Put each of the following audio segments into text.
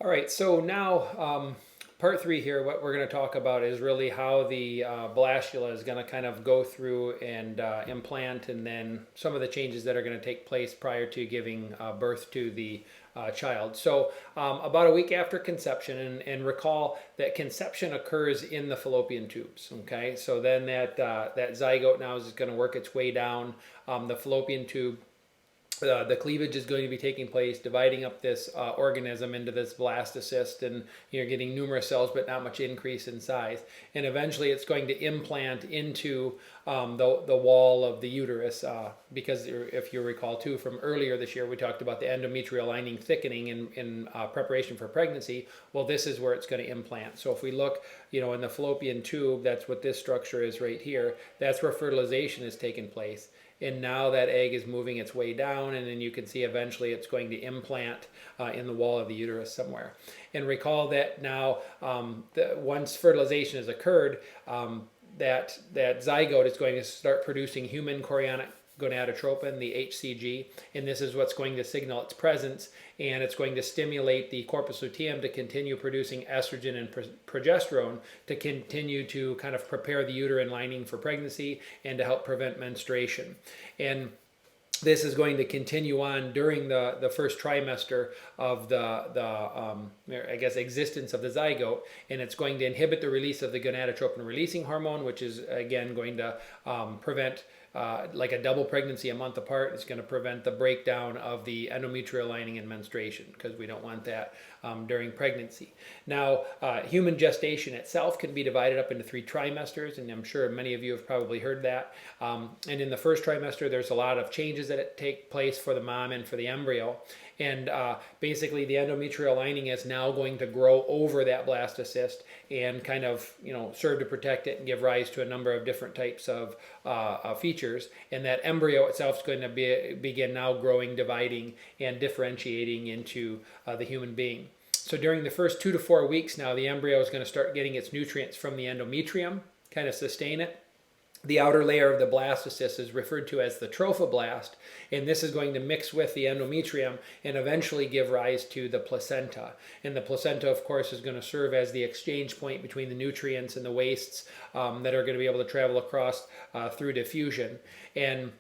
All right, so now part three here, what we're going to talk about is really how the blastula is going to kind of go through and implant, and then some of the changes that are going to take place prior to giving birth to the child. So, about a week after conception, and recall that conception occurs in the fallopian tubes. Okay, so then that zygote now is going to work its way down the fallopian tube. The cleavage is going to be taking place, dividing up this organism into this blastocyst, and you're getting numerous cells, but not much increase in size. And eventually, it's going to implant into the wall of the uterus, because if you recall too from earlier this year, we talked about the endometrial lining thickening in preparation for pregnancy. Well, this is where it's going to implant. So if we look, in the fallopian tube, that's what this structure is right here. That's where fertilization is taking place. And now that egg is moving its way down, and then you can see eventually it's going to implant in the wall of the uterus somewhere. And recall that now, once fertilization has occurred, that zygote is going to start producing human chorionic gonadotropin, the HCG, and this is what's going to signal its presence, and it's going to stimulate the corpus luteum to continue producing estrogen and progesterone to continue to kind of prepare the uterine lining for pregnancy and to help prevent menstruation. And this is going to continue on during the first trimester of the existence of the zygote, and it's going to inhibit the release of the gonadotropin releasing hormone, which is again going to prevent like a double pregnancy a month apart. It's going to prevent the breakdown of the endometrial lining and menstruation, because we don't want that during pregnancy. Now, human gestation itself can be divided up into 3 trimesters, and I'm sure many of you have probably heard that. And in the first trimester, there's a lot of changes that take place for the mom and for the embryo. And basically, the endometrial lining is now going to grow over that blastocyst and kind of, serve to protect it and give rise to a number of different types of features. And that embryo itself is going to begin now growing, dividing, and differentiating into the human being. So during the first 2 to 4 weeks now, the embryo is going to start getting its nutrients from the endometrium, kind of sustain it. The outer layer of the blastocyst is referred to as the trophoblast, and this is going to mix with the endometrium and eventually give rise to the placenta. And the placenta, of course, is going to serve as the exchange point between the nutrients and the wastes that are going to be able to travel across through diffusion. And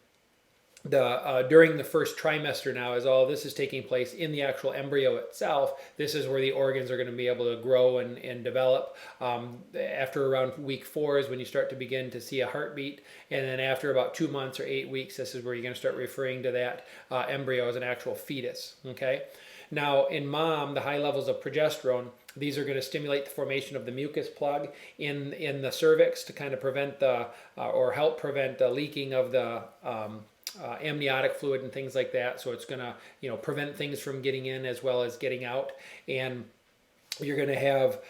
during the first trimester now, as all this is taking place in the actual embryo itself, this is where the organs are going to be able to grow and develop. After around week 4 is when you start to begin to see a heartbeat, and then after about 2 months or 8 weeks, this is where you're going to start referring to that embryo as an actual fetus. Okay. Now, in mom, the high levels of progesterone, these are going to stimulate the formation of the mucus plug in the cervix to kind of prevent or help prevent the leaking of the amniotic fluid and things like that. So it's going to prevent things from getting in as well as getting out. And you're going to have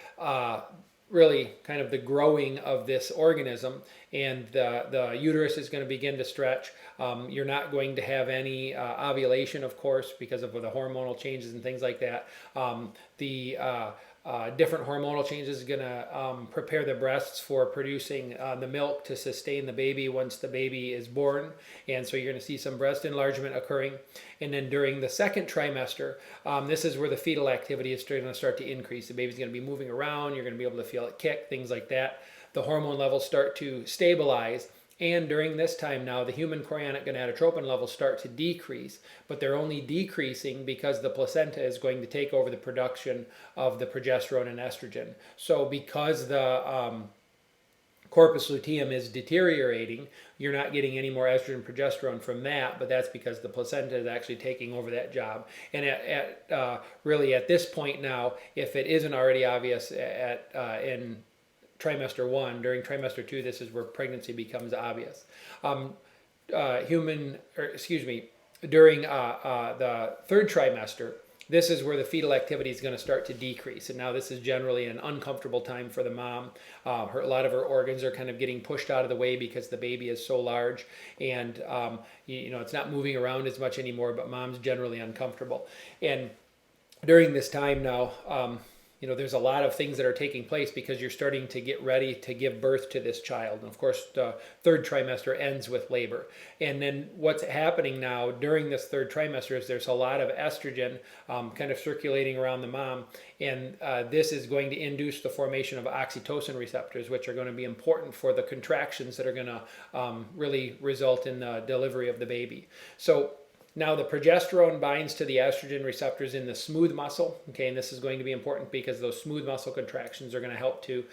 really kind of the growing of this organism, and the uterus is going to begin to stretch. You're not going to have any ovulation, of course, because of the hormonal changes and things like that. Different hormonal changes is going to prepare the breasts for producing the milk to sustain the baby once the baby is born. And so you're going to see some breast enlargement occurring. And then during the second trimester, this is where the fetal activity is going to start to increase. The baby's going to be moving around. You're going to be able to feel it kick, things like that. The hormone levels start to stabilize. And during this time now, the human chorionic gonadotropin levels start to decrease, but they're only decreasing because the placenta is going to take over the production of the progesterone and estrogen. So because the corpus luteum is deteriorating, you're not getting any more estrogen and progesterone from that, but that's because the placenta is actually taking over that job. And really at this point now, if it isn't already obvious in trimester 1, during trimester 2, this is where pregnancy becomes obvious. During the third trimester, this is where the fetal activity is going to start to decrease. And now this is generally an uncomfortable time for the mom. A lot of her organs are kind of getting pushed out of the way because the baby is so large, and it's not moving around as much anymore, but mom's generally uncomfortable. And during this time now, there's a lot of things that are taking place because you're starting to get ready to give birth to this child. And of course, the third trimester ends with labor. And then what's happening now during this third trimester is there's a lot of estrogen kind of circulating around the mom. And this is going to induce the formation of oxytocin receptors, which are going to be important for the contractions that are going to really result in the delivery of the baby. So now the progesterone binds to the estrogen receptors in the smooth muscle, okay, and this is going to be important because those smooth muscle contractions are going to help to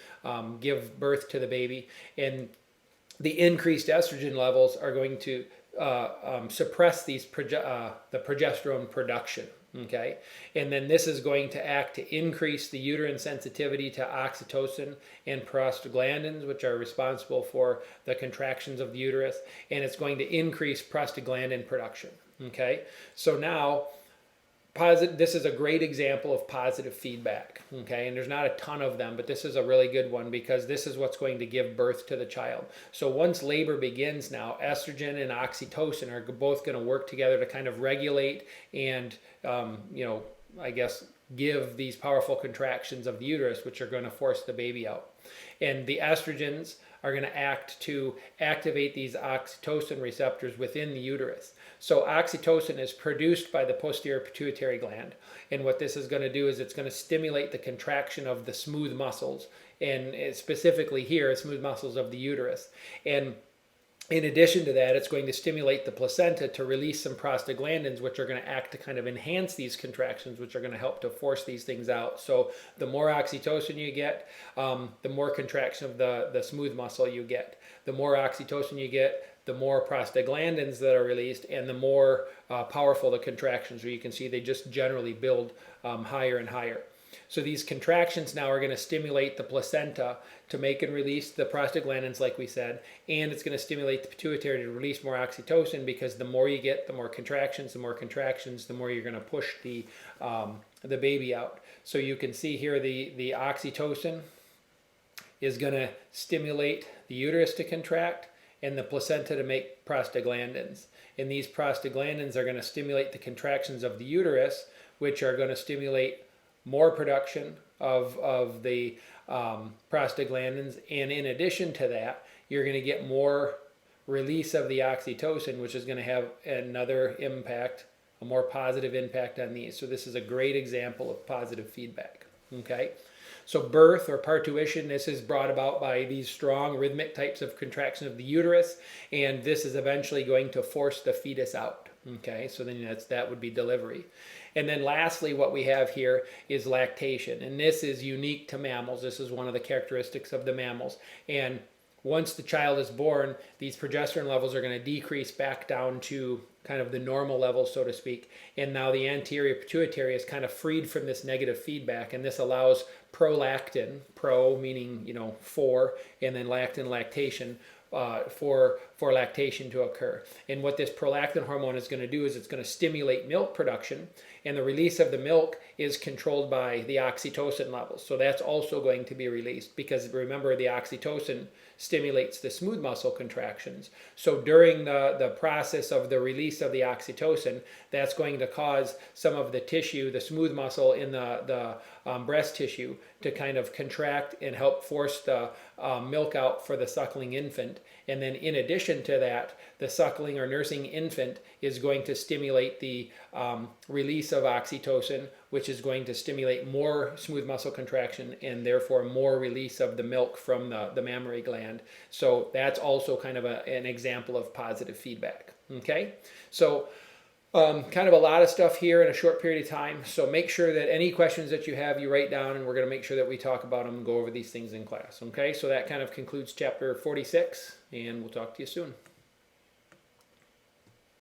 give birth to the baby, and the increased estrogen levels are going to suppress the progesterone production, okay, and then this is going to act to increase the uterine sensitivity to oxytocin and prostaglandins, which are responsible for the contractions of the uterus, and it's going to increase prostaglandin production. Okay, so now this is a great example of positive feedback. Okay, and there's not a ton of them, but this is a really good one because this is what's going to give birth to the child. So once labor begins now, estrogen and oxytocin are both going to work together to kind of regulate and, I guess, give these powerful contractions of the uterus, which are going to force the baby out. And the estrogens are going to act to activate these oxytocin receptors within the uterus. So oxytocin is produced by the posterior pituitary gland. And what this is going to do is it's going to stimulate the contraction of the smooth muscles, and specifically here, smooth muscles of the uterus. And in addition to that, it's going to stimulate the placenta to release some prostaglandins, which are going to act to kind of enhance these contractions, which are going to help to force these things out. So the more oxytocin you get, the more contraction of the smooth muscle you get. The more oxytocin you get, the more prostaglandins that are released, and the more powerful the contractions, where you can see they just generally build higher and higher. So these contractions now are going to stimulate the placenta to make and release the prostaglandins, like we said, and it's going to stimulate the pituitary to release more oxytocin, because the more you get, the more contractions, the more you're going to push the baby out. So you can see here the oxytocin is going to stimulate the uterus to contract and the placenta to make prostaglandins. And these prostaglandins are going to stimulate the contractions of the uterus, which are going to stimulate more production of the prostaglandins, and in addition to that, you're going to get more release of the oxytocin, which is going to have another impact, a more positive impact on these. So this is a great example of positive feedback. Okay, so birth or parturition, this is brought about by these strong rhythmic types of contraction of the uterus, and this is eventually going to force the fetus out. Okay, so then that would be delivery. And then lastly, what we have here is lactation, and this is unique to mammals. This is one of the characteristics of the mammals. And once the child is born, these progesterone levels are going to decrease back down to kind of the normal level, so to speak. And now the anterior pituitary is kind of freed from this negative feedback, and this allows prolactin, pro meaning, for, and then lactin, lactation, for lactation to occur. And what this prolactin hormone is going to do is it's going to stimulate milk production, and the release of the milk is controlled by the oxytocin levels. So that's also going to be released, because remember, the oxytocin stimulates the smooth muscle contractions. So during the process of the release of the oxytocin, that's going to cause some of the tissue, the smooth muscle in the breast tissue, to kind of contract and help force the milk out for the suckling infant. And then in addition to that, the suckling or nursing infant is going to stimulate the release of oxytocin, which is going to stimulate more smooth muscle contraction and therefore more release of the milk from the mammary gland. So that's also kind of an example of positive feedback. Okay, so kind of a lot of stuff here in a short period of time. So make sure that any questions that you have, you write down, and we're going to make sure that we talk about them and go over these things in class. Okay, so that kind of concludes chapter 46, and we'll talk to you soon.